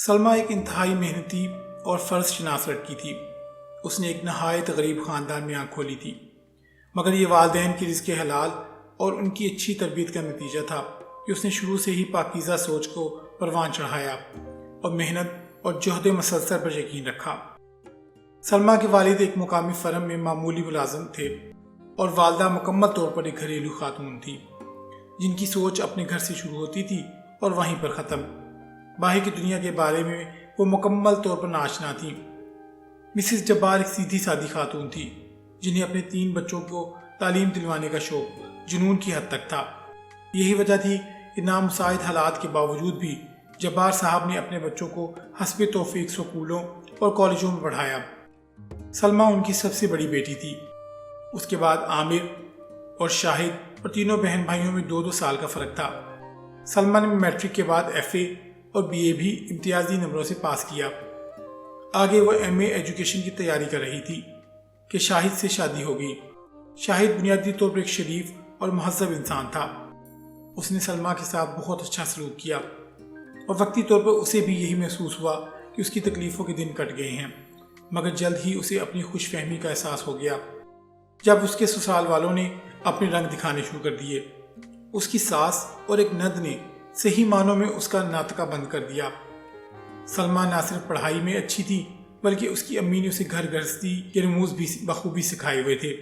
سلمیٰ ایک انتہائی محنتی اور فرض شناس لڑکی تھی۔ اس نے ایک نہایت غریب خاندان میں آنکھ کھولی تھی، مگر یہ والدین کے رزق حلال اور ان کی اچھی تربیت کا نتیجہ تھا کہ اس نے شروع سے ہی پاکیزہ سوچ کو پروان چڑھایا اور محنت اور جہد مسلسل پر یقین رکھا۔ سلمیٰ کے والد ایک مقامی فرم میں معمولی ملازم تھے اور والدہ مکمل طور پر ایک گھریلو خاتون تھی، جن کی سوچ اپنے گھر سے شروع ہوتی تھی اور وہیں پر ختم۔ باہر کی دنیا کے بارے میں وہ مکمل طور پر ناآشنا تھی۔ مسز جبار ایک سیدھی سادی خاتون تھی، جنہیں اپنے 3 بچوں کو تعلیم دلوانے کا شوق جنون کی حد تک تھا۔ یہی وجہ تھی کہ نامساعد حالات کے باوجود بھی جبار صاحب نے اپنے بچوں کو حسب توفیق سکولوں اور کالجوں میں پڑھایا۔ سلمیٰ ان کی سب سے بڑی بیٹی تھی۔ اس کے بعد عامر اور شاہد اور تینوں بہن بھائیوں میں 2 سال کا فرق تھا۔ سلمیٰ نے میٹرک کے بعد FA اور BA بھی امتیازی نمبروں سے پاس کیا۔ آگے وہ MA ایجوکیشن کی تیاری کر رہی تھی کہ شاہد سے شادی ہو گئی۔ شاہد بنیادی طور پر ایک شریف اور مہذب انسان تھا۔ اس نے سلمیٰ کے ساتھ بہت اچھا سلوک کیا اور وقتی طور پر اسے بھی یہی محسوس ہوا کہ اس کی تکلیفوں کے دن کٹ گئے ہیں، مگر جلد ہی اسے اپنی خوش فہمی کا احساس ہو گیا جب اس کے سسرال والوں نے اپنے رنگ دکھانے شروع کر دیے۔ اس کی ساس اور ایک نند نے صحیح معنوں میں اس کا ناطقہ بند کر دیا۔ سلمیٰ نہ صرف پڑھائی میں اچھی تھی بلکہ اس کی امی نے اسے گھر گھرستی کے رموز بھی بخوبی سکھائے ہوئے تھے۔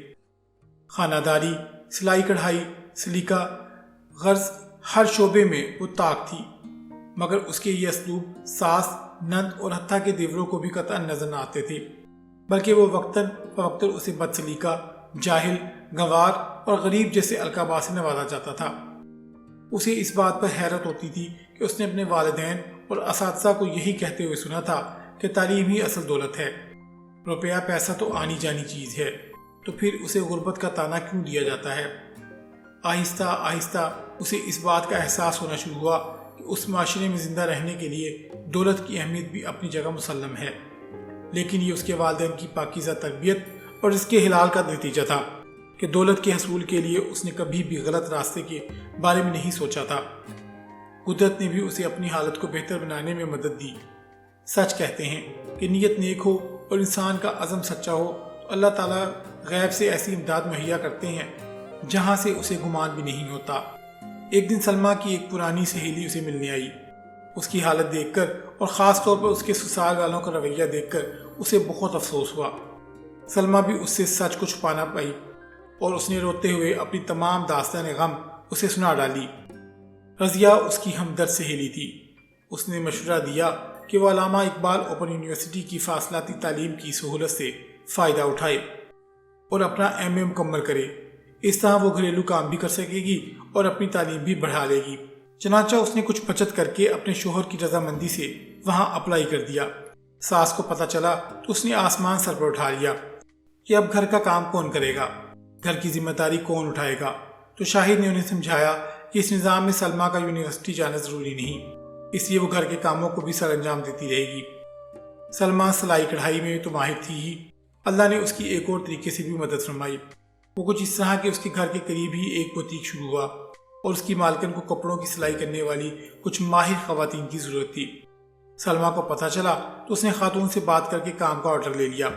خانہ داری، سلائی کڑھائی، سلیقہ، غرض ہر شعبے میں وہ طاق تھی، مگر اس کے یہ اسلوب ساس، نند اور حتیٰ کے دیوروں کو بھی قطعا نظر نہ آتے تھے، بلکہ وہ وقتاً فوقتاً اسے بد سلیقہ، جاہل، گنوار اور غریب جیسے القابات سے نوازا جاتا تھا۔ اسے اس بات پر حیرت ہوتی تھی کہ اس نے اپنے والدین اور اساتذہ کو یہی کہتے ہوئے سنا تھا کہ تعلیم ہی اصل دولت ہے، روپیہ پیسہ تو آنی جانی چیز ہے، تو پھر اسے غربت کا طعنہ کیوں دیا جاتا ہے؟ آہستہ آہستہ اسے اس بات کا احساس ہونا شروع ہوا کہ اس معاشرے میں زندہ رہنے کے لیے دولت کی اہمیت بھی اپنی جگہ مسلم ہے، لیکن یہ اس کے والدین کی پاکیزہ تربیت اور اس کے حلال کا نتیجہ تھا کہ دولت کے حصول کے لیے اس نے کبھی بھی غلط راستے کے بارے میں نہیں سوچا تھا۔ قدرت نے بھی اسے اپنی حالت کو بہتر بنانے میں مدد دی۔ سچ کہتے ہیں کہ نیت نیک ہو اور انسان کا عزم سچا ہو تو اللہ تعالیٰ غیب سے ایسی امداد مہیا کرتے ہیں جہاں سے اسے گمان بھی نہیں ہوتا۔ ایک دن سلمیٰ کی ایک پرانی سہیلی اسے ملنے آئی۔ اس کی حالت دیکھ کر اور خاص طور پر اس کے سسرال والوں کا رویہ دیکھ کر اسے بہت افسوس ہوا۔ سلمیٰ بھی اس سے سچ کو چھپا نہ پائی اور اس نے روتے ہوئے اپنی تمام داستان غم اسے سنا ڈالی۔ رضیہ اس کی ہمدرد سہیلی تھی۔ اس نے مشورہ دیا کہ وہ علامہ اقبال اوپن یونیورسٹی کی فاصلاتی تعلیم کی سہولت سے فائدہ اٹھائے اور اپنا MA مکمل کرے۔ اس طرح وہ گھریلو کام بھی کر سکے گی اور اپنی تعلیم بھی بڑھا لے گی۔ چنانچہ اس نے کچھ بچت کر کے اپنے شوہر کی رضامندی سے وہاں اپلائی کر دیا۔ ساس کو پتہ چلا تو اس نے آسمان سر پر اٹھا لیا کہ اب گھر کا کام کون کرے گا، گھر کی ذمہ داری کون اٹھائے گا۔ تو شاہد نے انہیں سمجھایا کہ اس نظام میں سلمیٰ کا یونیورسٹی جانا ضروری نہیں، اس لیے وہ گھر کے کاموں کو بھی سر انجام دیتی رہے گی۔ سلمیٰ سلائی کڑھائی میں تو ماہر تھی ہی، اللہ نے اس کی ایک اور طریقے سے بھی مدد فرمائی۔ وہ کچھ اس طرح کہ اس کے گھر کے قریب ہی ایک بوتیک شروع ہوا اور اس کی مالکن کو کپڑوں کی سلائی کرنے والی کچھ ماہر خواتین کی ضرورت تھی۔ سلمیٰ کو پتہ چلا تو اس نے خاتون سے بات کر کے کام کا آرڈر لے لیا۔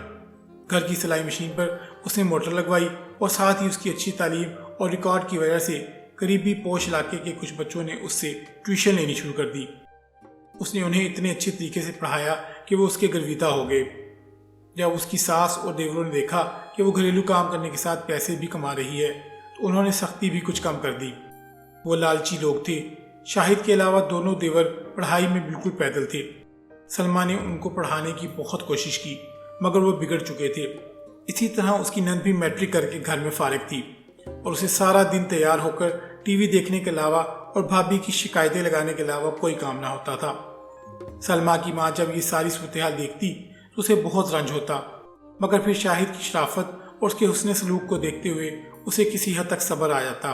گھر کی سلائی مشین پر اس نے موٹر لگوائی اور ساتھ ہی اس کی اچھی تعلیم اور ریکارڈ کی وجہ سے قریبی پوش علاقے کے کچھ بچوں نے اس سے ٹیوشن لینی شروع کر دی۔ اس نے انہیں اتنے اچھے طریقے سے پڑھایا کہ وہ اس کے گرویدہ ہو گئے۔ جب اس کی ساس اور دیوروں نے دیکھا کہ وہ گھریلو کام کرنے کے ساتھ پیسے بھی کما رہی ہے تو انہوں نے سختی بھی کچھ کم کر دی۔ وہ لالچی لوگ تھے۔ شاہد کے علاوہ دونوں دیور پڑھائی میں بالکل پیدل تھے۔ سلمیٰ نے ان کو پڑھانے کی بہت کوشش کی مگر وہ بگڑ چکے تھے۔ اسی طرح اس کی نند بھی میٹرک کر کے گھر میں فارغ تھی اور اسے سارا دن تیار ہو کر ٹی وی دیکھنے کے علاوہ اور بھابھی کی شکایتیں لگانے کے علاوہ کوئی کام نہ ہوتا تھا۔ سلمیٰ کی ماں جب یہ ساری صورتحال دیکھتی تو اسے بہت رنج ہوتا، مگر پھر شاہد کی شرافت اور اس کے حسن سلوک کو دیکھتے ہوئے اسے کسی حد تک صبر آ جاتا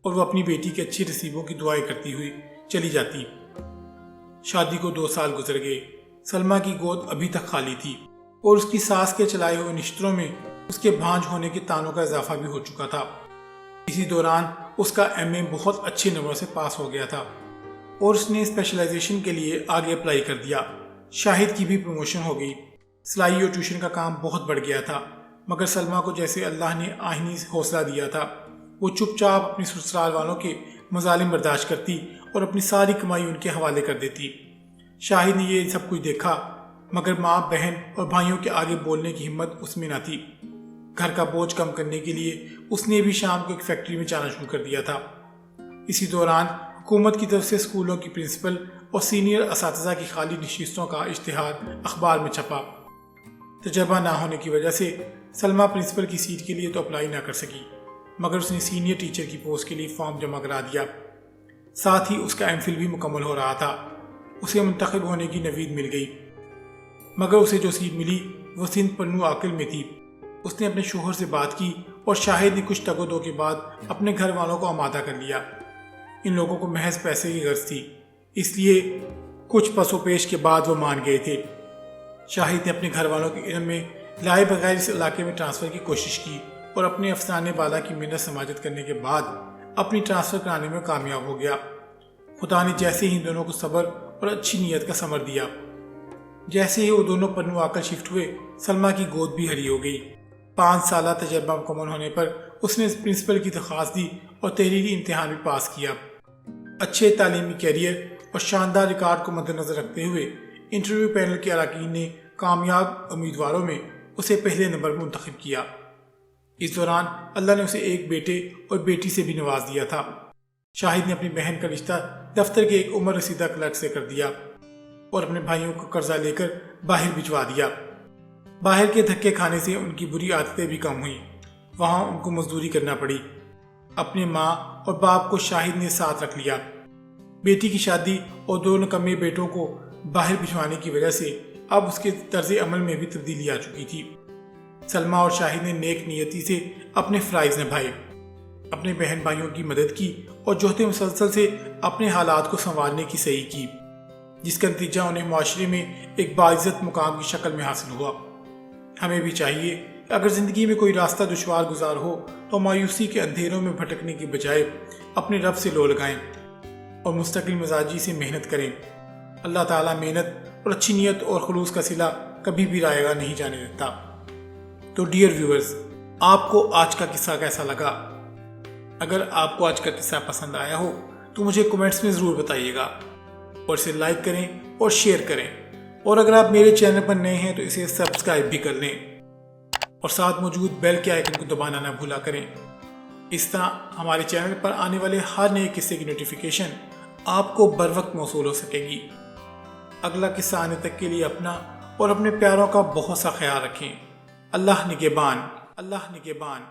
اور وہ اپنی بیٹی کے اچھی نصیبوں کی دعائیں کرتی ہوئی چلی جاتی۔ شادی کو 2 سال گزر گئے۔ سلمیٰ کی گود ابھی تک خالی تھی اور اس کی ساس کے چلائے ہوئے نشتروں میں اس کے بھانج ہونے کے تانوں کا اضافہ بھی ہو چکا تھا۔ اسی دوران اس کا MA بہت اچھے نمبروں سے پاس ہو گیا تھا۔ اور اس نے اسپیشلائزیشن کے لیے آگے اپلائی کر دیا۔ شاہد کی بھی پروموشن ہو گئی۔ سلائی اور ٹیوشن کا کام بہت بڑھ گیا تھا، مگر سلمیٰ کو جیسے اللہ نے آہنی حوصلہ دیا تھا، وہ چپ چاپ اپنی سسرال والوں کے مظالم برداشت کرتی اور اپنی ساری کمائی ان کے حوالے کر دیتی۔ شاہد نے یہ سب کچھ دیکھا، مگر ماں، بہن اور بھائیوں کے آگے بولنے کی ہمت اس میں نہ تھی۔ گھر کا بوجھ کم کرنے کے لیے اس نے بھی شام کو ایک فیکٹری میں جانا شروع کر دیا تھا۔ اسی دوران حکومت کی طرف سے اسکولوں کی پرنسپل اور سینئر اساتذہ کی خالی نشستوں کا اشتہار اخبار میں چھپا۔ تجربہ نہ ہونے کی وجہ سے سلمیٰ پرنسپل کی سیٹ کے لیے تو اپلائی نہ کر سکی، مگر اس نے سینئر ٹیچر کی پوسٹ کے لیے فارم جمع کرا دیا۔ ساتھ ہی اس کا ایم فل بھی مکمل ہو رہا تھا۔ اسے منتخب ہونے کی نوید مل گئی، مگر اسے جو سیٹ ملی وہ سندھ پنو عاقل میں تھی۔ اس نے اپنے شوہر سے بات کی اور شاہد نے کچھ تگ و دو کے بعد اپنے گھر والوں کو آمادہ کر لیا۔ ان لوگوں کو محض پیسے کی غرض تھی، اس لیے کچھ پس و پیش کے بعد وہ مان گئے تھے۔ شاہد نے اپنے گھر والوں کے علم میں لائے بغیر اس علاقے میں ٹرانسفر کی کوشش کی اور اپنے افسانے بالا کی محنت سماجت کرنے کے بعد اپنی ٹرانسفر کرانے میں کامیاب ہو گیا۔ خدا نے جیسے ہی دونوں کو صبر اور اچھی نیت کا ثمر دیا، جیسے ہی وہ دونوں پنو آ کر شفٹ ہوئے، سلمیٰ کی گود بھی ہری ہو گئی۔ 5 سالہ تجربہ مکمل ہونے پر اس نے پرنسپل کی درخواست دی اور تحریری امتحان بھی پاس کیا۔ اچھے تعلیمی کیریئر اور شاندار ریکارڈ کو مد نظر رکھتے ہوئے انٹرویو پینل کے اراکین نے کامیاب امیدواروں میں اسے پہلے نمبر پر منتخب کیا۔ اس دوران اللہ نے اسے ایک بیٹے اور بیٹی سے بھی نواز دیا تھا۔ شاہد نے اپنی بہن کا رشتہ دفتر کے ایک عمر رسیدہ کلرک سے کر دیا اور اپنے بھائیوں کو قرضہ لے کر باہر بھجوا دیا۔ باہر کے دھکے کھانے سے ان کی بری عادتیں بھی کم ہوئیں، وہاں ان کو مزدوری کرنا پڑی۔ اپنے ماں اور باپ کو شاہد نے ساتھ رکھ لیا۔ بیٹی کی شادی اور 2 نکمے بیٹوں کو باہر بھجوانے کی وجہ سے اب اس کے طرز عمل میں بھی تبدیلی آ چکی تھی۔ سلمیٰ اور شاہد نے نیک نیتی سے اپنے فرائض نبھائے، اپنے بہن بھائیوں کی مدد کی اور جوہد مسلسل سے اپنے حالات کو سنوارنے کی صحیح کی، جس کا نتیجہ انہیں معاشرے میں ایک باعزت مقام کی شکل میں حاصل ہوا۔ ہمیں بھی چاہیے کہ اگر زندگی میں کوئی راستہ دشوار گزار ہو تو مایوسی کے اندھیروں میں بھٹکنے کی بجائے اپنے رب سے لو لگائیں اور مستقل مزاجی سے محنت کریں۔ اللہ تعالیٰ محنت اور اچھی نیت اور خلوص کا صلہ کبھی بھی رائے گا نہیں جانے دیتا۔ تو ڈیئر ویورز، آپ کو آج کا قصہ کیسا لگا؟ اگر آپ کو آج کا قصہ پسند آیا ہو تو مجھے کمنٹس میں ضرور بتائیے گا، اور اسے لائک کریں اور شیئر کریں، اور اگر آپ میرے چینل پر نئے ہیں تو اسے سبسکرائب بھی کر لیں اور ساتھ موجود بیل کے آئیکن کو دبانا نہ بھولا کریں۔ اس طرح ہمارے چینل پر آنے والے ہر نئے قصے کی نوٹیفیکیشن آپ کو بر وقت موصول ہو سکے گی۔ اگلا قصہ آنے تک کے لیے اپنا اور اپنے پیاروں کا بہت سا خیال رکھیں۔ اللہ نگہبان، اللہ نگہبان۔